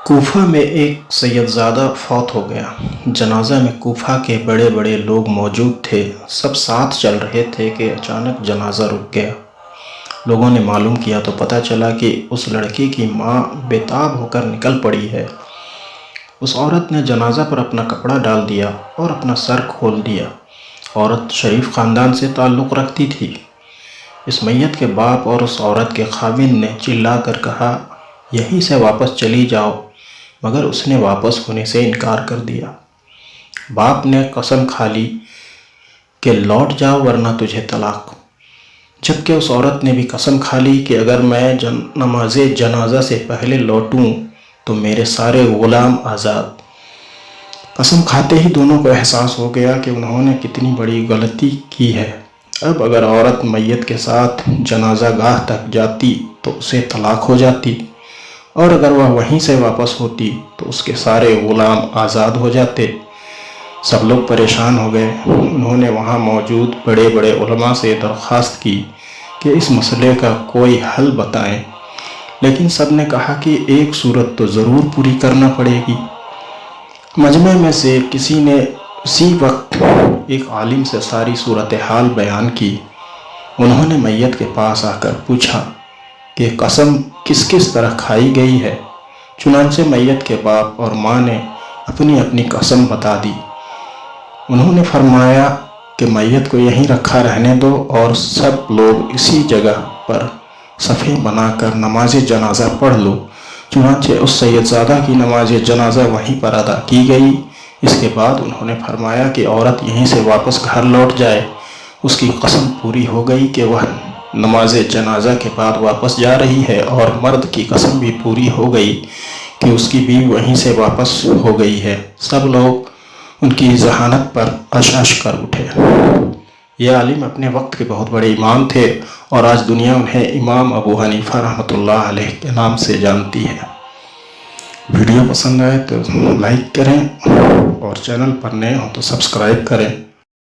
کوفہ میں ایک سیدزادہ فوت ہو گیا۔ جنازہ میں کوفہ کے بڑے بڑے لوگ موجود تھے۔ سب ساتھ چل رہے تھے کہ اچانک جنازہ رک گیا۔ لوگوں نے معلوم کیا تو پتہ چلا کہ اس لڑکی کی ماں بے تاب ہو کر نکل پڑی ہے۔ اس عورت نے جنازہ پر اپنا کپڑا ڈال دیا اور اپنا سر کھول دیا۔ عورت شریف خاندان سے تعلق رکھتی تھی۔ اس میت کے باپ اور اس عورت کے خاوند نے چلا کر کہا، یہیں سے واپس چلی جاؤ، مگر اس نے واپس ہونے سے انکار کر دیا۔ باپ نے قسم کھا لی کہ لوٹ جاؤ ورنہ تجھے طلاق، جبکہ اس عورت نے بھی قسم کھا لی کہ اگر میں نماز جنازہ سے پہلے لوٹوں تو میرے سارے غلام آزاد۔ قسم کھاتے ہی دونوں کو احساس ہو گیا کہ انہوں نے کتنی بڑی غلطی کی ہے۔ اب اگر عورت میت کے ساتھ جنازہ گاہ تک جاتی تو اسے طلاق ہو جاتی، اور اگر وہ وہیں سے واپس ہوتی تو اس کے سارے غلام آزاد ہو جاتے۔ سب لوگ پریشان ہو گئے۔ انہوں نے وہاں موجود بڑے بڑے علماء سے درخواست کی کہ اس مسئلے کا کوئی حل بتائیں، لیکن سب نے کہا کہ ایک صورت تو ضرور پوری کرنا پڑے گی۔ مجمع میں سے کسی نے اسی وقت ایک عالم سے ساری صورتحال بیان کی۔ انہوں نے میت کے پاس آ کر پوچھا کہ قسم کس کس طرح کھائی گئی ہے۔ چنانچہ میت کے باپ اور ماں نے اپنی اپنی قسم بتا دی۔ انہوں نے فرمایا کہ میت کو یہیں رکھا رہنے دو اور سب لوگ اسی جگہ پر صفیں بنا کر نماز جنازہ پڑھ لو۔ چنانچہ اس سیدزادہ کی نماز جنازہ وہیں پر ادا کی گئی۔ اس کے بعد انہوں نے فرمایا کہ عورت یہیں سے واپس گھر لوٹ جائے۔ اس کی قسم پوری ہو گئی کہ وہ نماز جنازہ کے بعد واپس جا رہی ہے، اور مرد کی قسم بھی پوری ہو گئی کہ اس کی بیوی وہیں سے واپس ہو گئی ہے۔ سب لوگ ان کی ذہانت پر عش کر اٹھے۔ یہ عالم اپنے وقت کے بہت بڑے امام تھے، اور آج دنیا انہیں امام ابو حنیفہ رحمۃ اللہ علیہ کے نام سے جانتی ہے۔ ویڈیو پسند آئے تو لائک کریں، اور چینل پر نئے ہوں تو سبسکرائب کریں۔